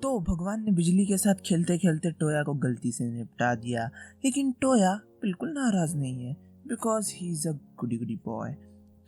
तो भगवान ने बिजली के साथ खेलते खेलते टोया को गलती से निपटा दिया, लेकिन टोया बिल्कुल नाराज नहीं है because he is a goody goody boy.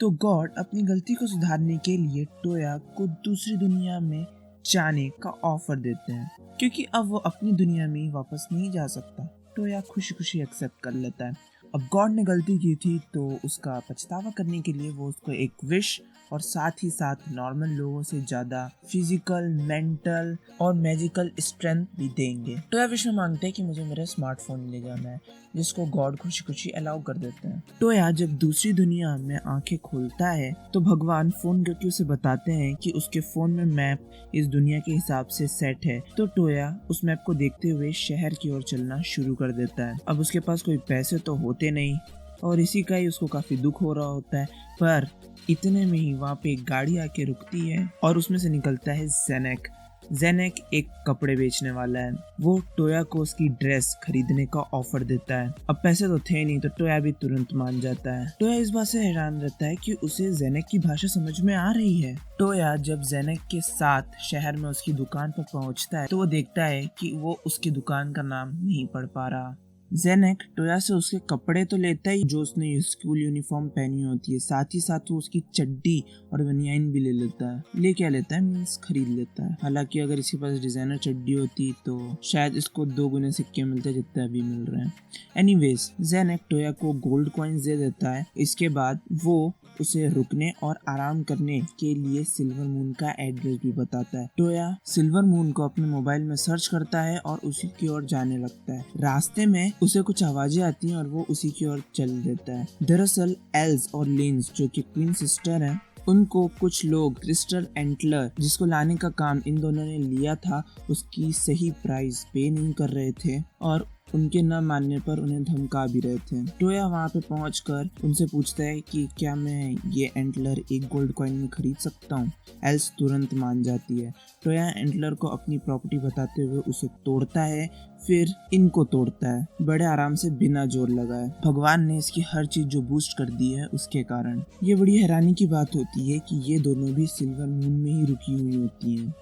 तो गॉड अपनी गलती को सुधारने के लिए टोया को दूसरी दुनिया में जाने का ऑफर देते हैं, क्योंकि अब वो अपनी दुनिया में ही वापस नहीं जा सकता। टोया खुशी खुशी एक्सेप्ट कर लेता है। अब गॉड ने गलती की थी तो उसका पछतावा करने के लिए वो उसको एक विश और साथ ही साथ नॉर्मल लोगों से ज्यादा फिजिकल, मेंटल और मैजिकल स्ट्रेंथ भी देंगे। टोया विश में मांगते हैं कि मुझे मेरा स्मार्टफोन ले जाना है, जिसको गॉड खुशी खुशी अलाउ कर देते हैं। टोया जब दूसरी दुनिया में आंखें खोलता है तो भगवान फोन करके उसे बताते हैं कि उसके फोन में मैप इस दुनिया के हिसाब से सेट है। तो टोया उस मैप को देखते हुए शहर की ओर चलना शुरू कर देता है। अब उसके पास कोई पैसे तो होते नहीं और इसी का ही उसको काफी दुख हो रहा होता है, पर इतने में ही वहाँ पे एक गाड़ी आके रुकती है और उसमें से निकलता है जेनेक। जेनेक एक कपड़े बेचने वाला है। वो टोया को उसकी ड्रेस खरीदने का ऑफर देता है। अब पैसे तो थे नहीं तो टोया भी तुरंत मान जाता है। टोया इस बात से हैरान रहता है कि उसे जेनेक की भाषा समझ में आ रही है। टोया जब जेनेक के साथ शहर में उसकी दुकान पर पहुंचता है तो वो देखता है कि वो उसकी दुकान का नाम नहीं पढ़ पा रहा। जेनेक टोया से उसके कपड़े तो लेता ही जो उसने स्कूल यूनिफॉर्म पहनी होती है, साथ ही साथ वो उसकी चड्डी और बनियाइन भी ले लेता है। ले क्या लेता है मीन्स खरीद लेता है। हालांकि अगर इसके पास डिजाइनर चड्डी होती तो शायद इसको 2 गुने सिक्के मिलते जितने अभी मिल रहे हैं। एनीवेज जेनेक टोया को गोल्ड कॉइन्स दे देता है। इसके बाद वो उसे रुकने और आराम करने के लिए सिल्वर मून का एड्रेस भी बताता है। टोया सिल्वर मून को अपने मोबाइल में सर्च करता है और उसी की ओर जाने लगता है। रास्ते में उसे कुछ आवाजें आती हैं और वो उसी की ओर चल देता है। दरअसल एल्स और लिंस जो कि ट्विन सिस्टर हैं, उनको कुछ लोग क्रिस्टल एंटलर जिसको लाने का काम इन दोनों ने लिया था उसकी सही प्राइस पे नहीं कर रहे थे और उनके न मानने पर उन्हें धमका भी रहे थे। टोया वहाँ पे पहुंचकर उनसे पूछता है कि क्या मैं ये एंटलर एक गोल्ड कॉइन में खरीद सकता हूँ। एल्स तुरंत मान जाती है। टोया एंटलर को अपनी प्रॉपर्टी बताते हुए उसे तोड़ता है, फिर इनको तोड़ता है बड़े आराम से बिना जोर लगाए। भगवान ने इसकी हर चीज जो बूस्ट कर दी है उसके कारण। ये बड़ी हैरानी की बात होती है कि ये दोनों भी सिल्वर मून में ही रुकी हुई होती हैं।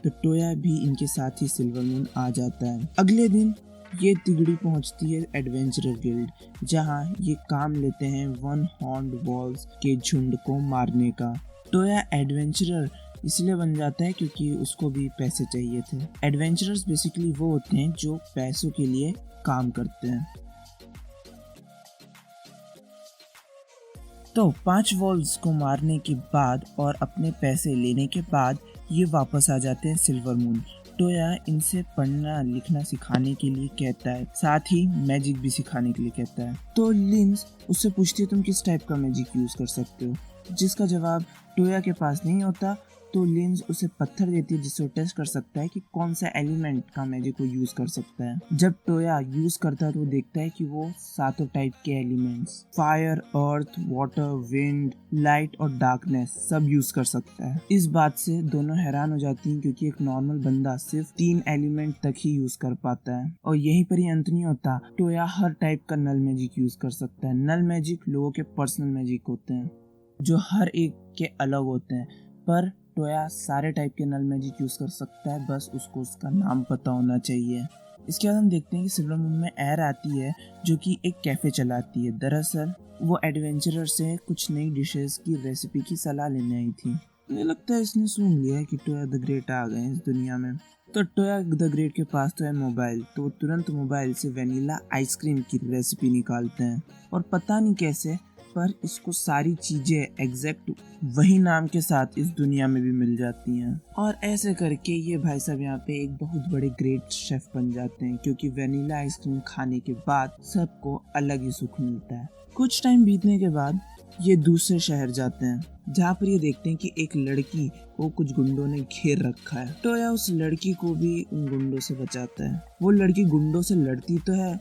तो टोया भी इनके साथ ही सिल्वर मून आ जाता है। अगले दिन ये तिगड़ी पहुंचती है एडवेंचरर गिल्ड, जहां ये काम लेते हैं वन हॉर्न्ड वॉल्स के झुंड को मारने का। टोया एडवेंचरर इसलिए बन जाता है क्योंकि उसको भी पैसे चाहिए थे। एडवेंचरर्स बेसिकली वो होते हैं जो पैसों के लिए काम करते हैं। तो 5 वॉल्स को मारने के बाद और अपने पैसे लेने के बाद ये वापस आ जाते हैं सिल्वर मून। टोया इनसे पढ़ना लिखना सिखाने के लिए कहता है, साथ ही मैजिक भी सिखाने के लिए कहता है। तो लिंस उससे पूछती है तुम किस टाइप का मैजिक यूज कर सकते हो, जिसका जवाब टोया के पास नहीं होता। तो लिंस उसे पत्थर देती है जिससे वो टेस्ट कर सकता है कि कौन सा एलिमेंट का मैजिक वो यूज कर सकता है। जब टोया यूज करता है तो वो देखता है कि वो 7 टाइप के एलिमेंट्स फायर, अर्थ, वाटर, विंड, लाइट और डार्कनेस सब यूज कर सकता है। इस बात से दोनों हैरान हो जाती हैं क्योंकि एक नॉर्मल बंदा सिर्फ 3 एलिमेंट तक ही यूज कर पाता है। और यहीं पर ही अंत नहीं होता, टोया हर टाइप का नल मैजिक यूज कर सकता है। नल मैजिक लोगों के पर्सनल मैजिक होते हैं जो हर एक के अलग होते हैं, पर टोया सारे टाइप के नल मैजिक यूज कर सकता है, बस उसको उसका नाम पता होना चाहिए। इसके बाद हम देखते हैं कि सिल्वर मून में एर आती है जो कि एक कैफे चलाती है। दरअसल वो एडवेंचरर से कुछ नई डिशेस की रेसिपी की सलाह लेने आई थी। मुझे लगता है इसने सुन लिया है कि टोया द ग्रेट आ गए इस दुनिया में। तो टोया द ग्रेट के पास तो है मोबाइल, तो वो तुरंत मोबाइल से वेनिला आइसक्रीम की रेसिपी निकालते हैं और पता नहीं कैसे पर इसको सारी चीजें एग्जैक्ट वही नाम के साथ इस दुनिया में भी मिल जाती हैं। और ऐसे करके ये भाई साहब यहाँ पे एक बहुत बड़े ग्रेट शेफ बन जाते हैं, क्योंकि वेनिला आइसक्रीम खाने के बाद सबको अलग ही सुख मिलता है। कुछ टाइम बीतने के बाद ये दूसरे शहर जाते हैं जहाँ पर ये देखते हैं कि एक लड़की को कुछ गुंडों ने घेर रखा है। तो या उस लड़की को भी उन गुंडों से बचाता है। वो लड़की गुंडों से लड़ती तो है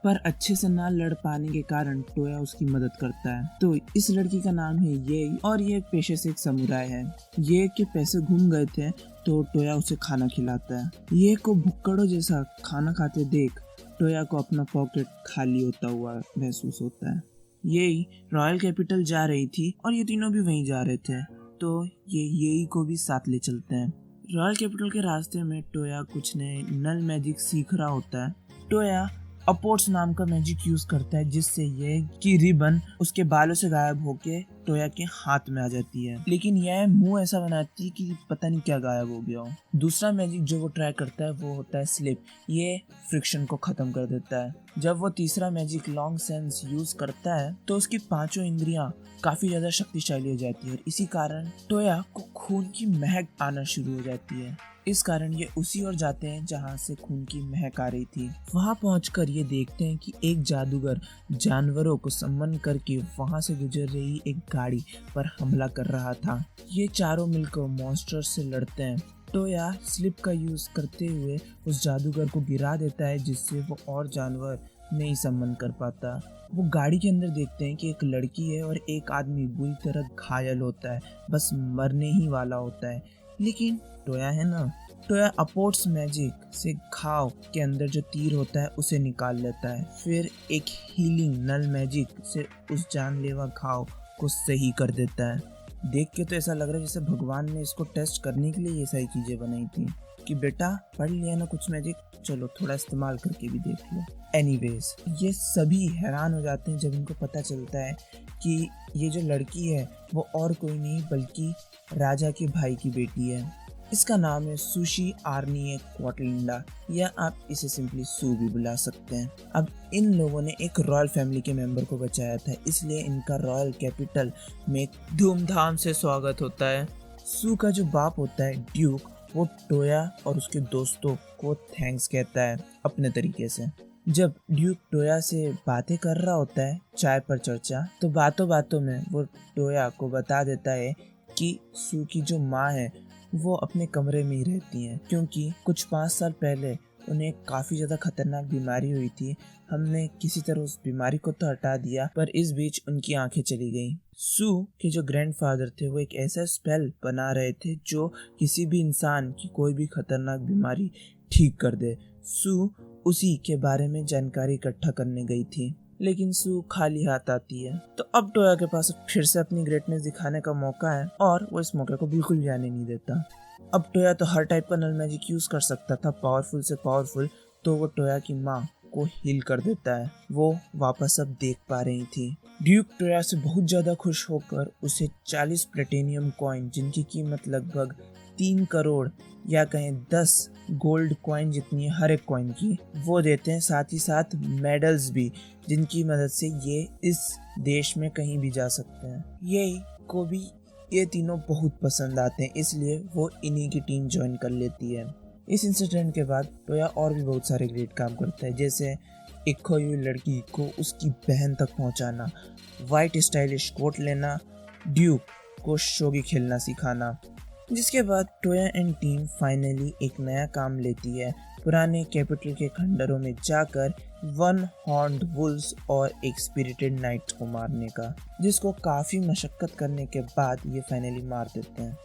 पर अच्छे से ना लड़ पाने के कारण टोया उसकी मदद करता है। तो इस लड़की का नाम है ये और ये पेशे से एक समुराय है। ये के पैसे घूम गए थे तो टोया उसे खाना खिलाता है। ये को भुक्कड़ों जैसा खाना खाते देख टोया को अपना पॉकेट खाली होता हुआ महसूस होता है। ये रॉयल कैपिटल जा रही थी और ये तीनों भी वहीं जा रहे थे, तो ये को भी साथ ले चलते हैं। रॉयल कैपिटल के रास्ते में टोया कुछ नए नल मैजिक सीख रहा होता है। टोया अपोर्ट्स नाम का मैजिक यूज करता है जिससे ये की रिबन उसके बालों से गायब होके टोया के हाथ में आ जाती है, लेकिन यह मुंह ऐसा बनाती है कि पता नहीं क्या गायब हो गया हो। दूसरा मैजिक जो वो ट्राई करता है वो होता है स्लिप। ये फ्रिक्शन को खत्म कर देता है। जब वो तीसरा मैजिक लॉन्ग सेंस यूज करता है तो उसकी पांचों इंद्रियां काफी ज्यादा शक्तिशाली हो जाती है और इसी कारण टोया को खून की महक आना शुरू हो जाती है। इस कारण ये उसी ओर जाते हैं जहाँ से खून की महक आ रही थी। वहाँ पहुंचकर ये देखते हैं कि एक जादूगर जानवरों को सम्मन करके वहाँ से गुजर रही एक गाड़ी पर हमला कर रहा था। ये चारों मिलकर मॉन्स्टर से लड़ते हैं। टोया स्लिप का यूज करते हुए उस जादूगर को गिरा देता है जिससे वो और जानवर नहीं सम्मन कर पाता। वो गाड़ी के अंदर देखते हैं कि एक लड़की है और एक आदमी बुरी तरह घायल होता है, बस मरने ही वाला होता है। लेकिन टोया है ना, टोया अपोर्ट्स मैजिक से घाव के अंदर जो तीर होता है उसे निकाल लेता है। फिर एक हीलिंग नल मैजिक से उस जानलेवा घाव को सही कर देता है। देख के तो ऐसा लग रहा है जैसे भगवान ने इसको टेस्ट करने के लिए ये सारी चीजें बनाई थी कि बेटा पढ़ लिया ना कुछ मैजिक, चलो थोड़ा इस्तेमाल करके भी देख लो। एनीवेज, ये सभी हैरान हो जाते हैं जब इनको पता चलता है कि ये जो लड़की है वो और कोई नहीं बल्कि राजा के भाई की बेटी है। इसका नाम है सुशी आर्नी क्वाटलिंडा, या आप इसे सिंपली सू भी बुला सकते हैं। अब इन लोगों ने एक रॉयल फैमिली के मेंबर को बचाया था, इसलिए इनका रॉयल कैपिटल में धूमधाम से स्वागत होता है। सू का जो बाप होता है ड्यूक, वो टोया और उसके दोस्तों को थैंक्स कहता है अपने तरीके से। जब ड्यूक टोया से बातें कर रहा होता है चाय पर चर्चा, तो बातों बातों में वो टोया को बता देता है कि सू की जो माँ है वो अपने कमरे में ही रहती हैं, क्योंकि कुछ 5 साल पहले उन्हें काफ़ी ज़्यादा खतरनाक बीमारी हुई थी। हमने किसी तरह उस बीमारी को तो हटा दिया, पर इस बीच उनकी आंखें चली गई। सू के जो ग्रैंडफादर थे वो एक ऐसा स्पेल बना रहे थे जो किसी भी इंसान की कोई भी खतरनाक बीमारी ठीक कर दे। सू उसी के बारे में जानकारी इकट्ठा करने गई थी, लेकिन सू खाली हाथ आती है। तो अब टोया के पास फिर से अपनी ग्रेटनेस दिखाने का मौका है और वो इस मौके को बिल्कुल भी आने नहीं देता। अब टोया तो हर टाइप का नल मैजिक यूज कर सकता था, पावरफुल से पावरफुल, तो वो टोया की माँ को हील कर देता है। वो वापस अब देख पा रही थी। ड्यूक टोया से बहुत ज्यादा खुश होकर उसे 40 प्लेटिनियम कॉइन, जिनकी कीमत लगभग 3 करोड़ या कहें 10 गोल्ड कॉइन जितनी है हर एक कॉइन की, वो देते हैं। साथ ही साथ मेडल्स भी, जिनकी मदद से ये इस देश में कहीं भी जा सकते हैं। ये को भी ये तीनों बहुत पसंद आते हैं, इसलिए वो इन्हीं की टीम ज्वाइन कर लेती है। इस इंसिडेंट के बाद टोया और भी बहुत सारे ग्रेट काम करता है, जैसे एक खोई हुई लड़की को उसकी बहन तक पहुंचाना, वाइट स्टाइलिश कोट लेना, ड्यूक को शोगी खेलना सिखाना। जिसके बाद टोया एंड टीम फाइनली एक नया काम लेती है, पुराने कैपिटल के खंडरों में जाकर 1 हॉर्न्ड वुल्व्स और एक स्पिरिटेड नाइट्स को मारने का, जिसको काफी मशक्कत करने के बाद ये फाइनली मार देते हैं।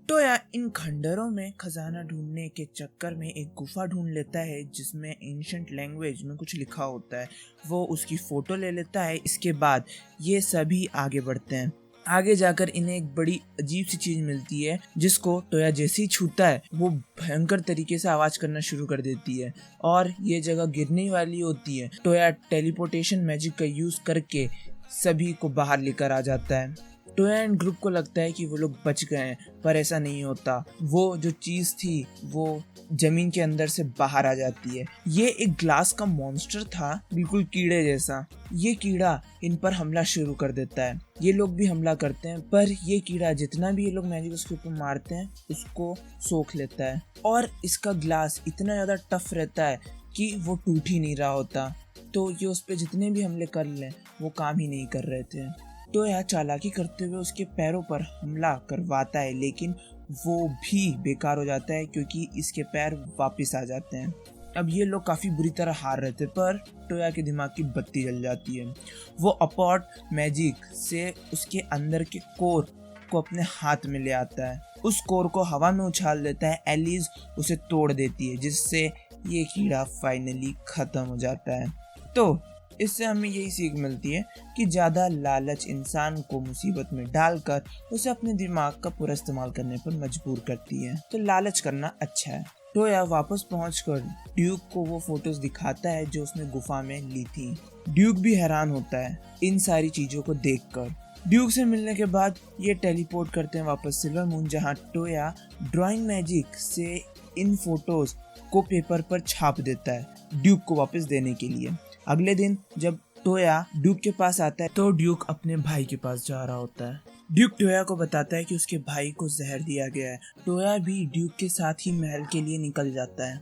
टोया इन खंडरों में खजाना ढूंढने के चक्कर में एक गुफा ढूंढ लेता है जिसमें एंशिएंट लैंग्वेज में कुछ लिखा होता है। वो उसकी फोटो ले लेता है। इसके बाद ये सभी आगे बढ़ते हैं। आगे जाकर इन्हें एक बड़ी अजीब सी चीज मिलती है, जिसको टोया जैसे ही छूता है वो भयंकर तरीके से आवाज करना शुरू कर देती है और ये जगह गिरने वाली होती है। टोया टेलीपोर्टेशन मैजिक का यूज करके सभी को बाहर लेकर आ जाता है। टोया एंड ग्रुप को लगता है कि वो लोग बच गए हैं, पर ऐसा नहीं होता। वो जो चीज थी वो जमीन के अंदर से बाहर आ जाती है। ये एक ग्लास का मॉन्स्टर था, बिल्कुल कीड़े जैसा। ये कीड़ा इन पर हमला शुरू कर देता है। ये लोग भी हमला करते हैं, पर ये कीड़ा जितना भी ये लोग मैजिक उसके ऊपर मारते हैं उसको सोख लेता है और इसका ग्लास इतना ज्यादा टफ रहता है कि वो टूट ही नहीं रहा होता। तो ये उस पर जितने भी हमले कर लें वो काम ही नहीं कर रहे थे। टोया चालाकी करते हुए उसके पैरों पर हमला करवाता है, लेकिन वो भी बेकार हो जाता है क्योंकि इसके पैर वापस आ जाते हैं। अब ये लोग काफ़ी बुरी तरह हार रहे थे, पर टोया के दिमाग की बत्ती जल जाती है। वो अपॉर्ट मैजिक से उसके अंदर के कोर को अपने हाथ में ले आता है। उस कोर को हवा में उछाल देता है। एलिस उसे तोड़ देती है, जिससे ये कीड़ा फाइनली खत्म हो जाता है। तो इससे हमें यही सीख मिलती है कि ज़्यादा लालच इंसान को मुसीबत में डालकर उसे अपने दिमाग का पूरा इस्तेमाल करने पर मजबूर करती है। तो लालच करना अच्छा है। टोया वापस पहुंचकर ड्यूक को वो फोटोज दिखाता है जो उसने गुफा में ली थी। ड्यूक भी हैरान होता है इन सारी चीज़ों को देखकर। ड्यूक से मिलने के बाद ये टेलीपोर्ट करते हैं वापस सिल्वर मून, जहाँ टोया ड्राइंग मैजिक से इन फोटोज को पेपर पर छाप देता है ड्यूक को वापस देने के लिए। अगले दिन जब टोया ड्यूक के पास आता है तो ड्यूक अपने भाई के पास जा रहा होता है। ड्यूक टोया को बताता है कि उसके भाई को जहर दिया गया है। टोया भी ड्यूक के साथ ही महल के लिए निकल जाता है।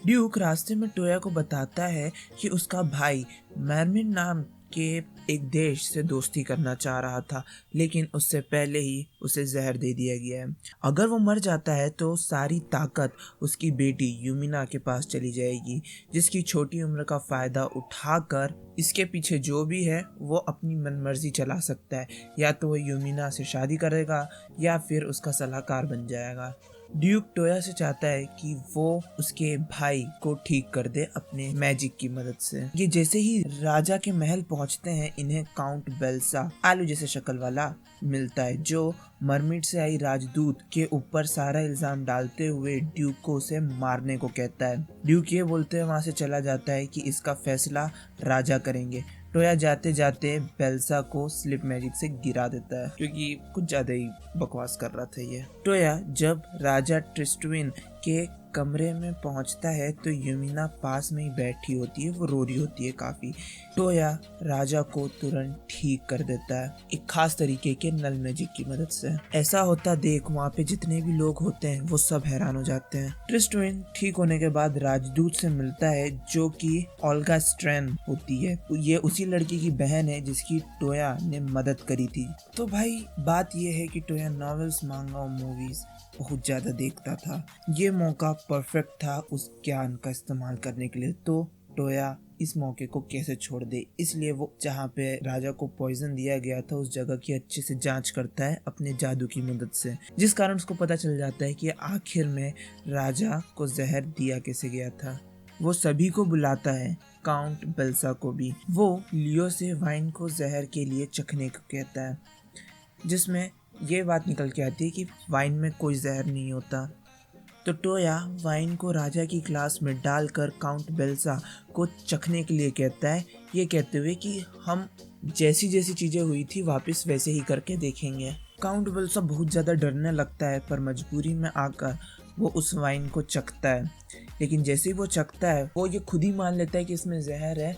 ड्यूक रास्ते में टोया को बताता है कि उसका भाई मरमिन नाम के एक देश से दोस्ती करना चाह रहा था, लेकिन उससे पहले ही उसे जहर दे दिया गया है। अगर वो मर जाता है तो सारी ताकत उसकी बेटी यूमिना के पास चली जाएगी, जिसकी छोटी उम्र का फ़ायदा उठाकर इसके पीछे जो भी है वो अपनी मनमर्जी चला सकता है। या तो वो यूमिना से शादी करेगा या फिर उसका सलाहकार बन जाएगा। ड्यूक टोया से चाहता है कि वो उसके भाई को ठीक कर दे अपने मैजिक की मदद से। ये जैसे ही राजा के महल पहुंचते हैं, इन्हें काउंट बेल्सा आलू जैसे शक्ल वाला मिलता है, जो मरमिड से आई राजदूत के ऊपर सारा इल्जाम डालते हुए ड्यूक को उसे मारने को कहता है। ड्यूक ये बोलते हुए वहां से चला जाता है कि इसका फैसला राजा करेंगे। टोया जाते जाते बेल्सा को स्लिप मैजिक से गिरा देता है, क्योंकि कुछ ज्यादा ही बकवास कर रहा था ये। टोया जब राजा ट्रिस्टविन के कमरे में पहुंचता है तो यूमिना पास में ही बैठी होती है, वो रो रही होती है काफी। टोया राजा को तुरंत ठीक कर देता है एक खास तरीके के नल मैजिक की मदद से। ऐसा होता देख वहाँ पे जितने भी लोग होते हैं वो सब हैरान हो जाते हैं। ट्रिस्टविन ठीक होने के बाद राजदूत से मिलता है, जो कि ओल्गा स्ट्रैन होती है। ये उसी लड़की की बहन है जिसकी टोया ने मदद करी थी। तो भाई बात ये है कि टोया नॉवेल्स, मांगा और मूवीज बहुत ज्यादा देखता था। ये मौका परफेक्ट था उस ज्ञान का इस्तेमाल करने के लिए। तो टोया इस मौके को कैसे छोड़ दे, इसलिए वो जहाँ पे राजा को पॉइजन दिया गया था उस जगह की अच्छे से जांच करता है अपने जादू की मदद से, जिस कारण उसको पता चल जाता है कि आखिर में राजा को जहर दिया कैसे गया था। वो सभी को बुलाता है, काउंट बेल्सा को भी। वो लियो से वाइन को जहर के लिए चखने को कहता है, जिसमें ये बात निकल के आती है कि वाइन में कोई जहर नहीं होता। तो टोया वाइन को राजा की ग्लास में डालकर काउंट बेल्सा को चखने के लिए कहता है, ये कहते हुए कि हम जैसी जैसी चीज़ें हुई थी वापस वैसे ही करके देखेंगे। काउंट बेल्सा बहुत ज़्यादा डरने लगता है, पर मजबूरी में आकर वो उस वाइन को चखता है। लेकिन जैसे ही वो चखता है वो ये खुद ही मान लेता है कि इसमें जहर है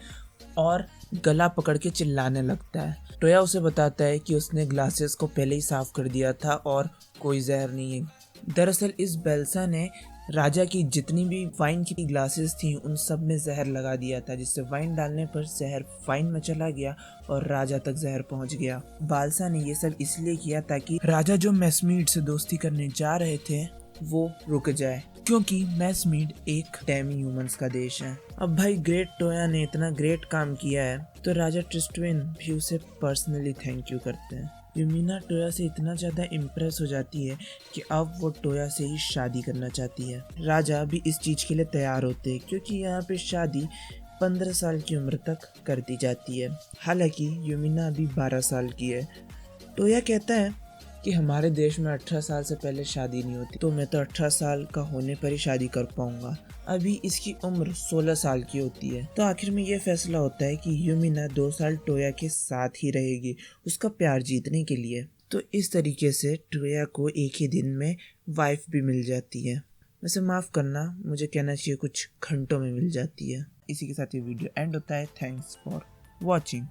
और गला पकड़ के चिल्लाने लगता है। टोया उसे बताता है कि उसने ग्लासेस को पहले ही साफ कर दिया था और कोई जहर नहीं है। दरअसल इस बेल्सा ने राजा की जितनी भी वाइन की ग्लासेस थी उन सब में जहर लगा दिया था, जिससे वाइन डालने पर जहर वाइन में चला गया और राजा तक जहर पहुंच गया। बालसा ने ये सब इसलिए किया ताकि राजा जो मैसमीड से दोस्ती करने जा रहे थे वो रुक जाए, क्योंकि मैसमीड एक डेमी ह्यूमंस का देश है। अब भाई ग्रेट टोया ने इतना ग्रेट काम किया है तो राजा ट्रिस्टविन भी उसे पर्सनली थैंक यू करते हैं। यूमिना टोया से इतना ज़्यादा इम्प्रेस हो जाती है कि अब वो टोया से ही शादी करना चाहती है। राजा भी इस चीज़ के लिए तैयार होते हैं, क्योंकि यहाँ पे शादी 15 साल की उम्र तक कर दी जाती है। हालांकि यूमिना अभी 12 साल की है। टोया कहता है कि हमारे देश में 18 साल से पहले शादी नहीं होती, तो मैं तो 18 साल का होने पर ही शादी कर पाऊंगा। अभी इसकी उम्र 16 साल की होती है। तो आखिर में ये फैसला होता है कि यूमिना 2 साल टोया के साथ ही रहेगी उसका प्यार जीतने के लिए। तो इस तरीके से टोया को एक ही दिन में वाइफ भी मिल जाती है। वैसे माफ़ करना, मुझे कहना चाहिए कुछ घंटों में मिल जाती है। इसी के साथ ये वीडियो एंड होता है। Thanks for watching.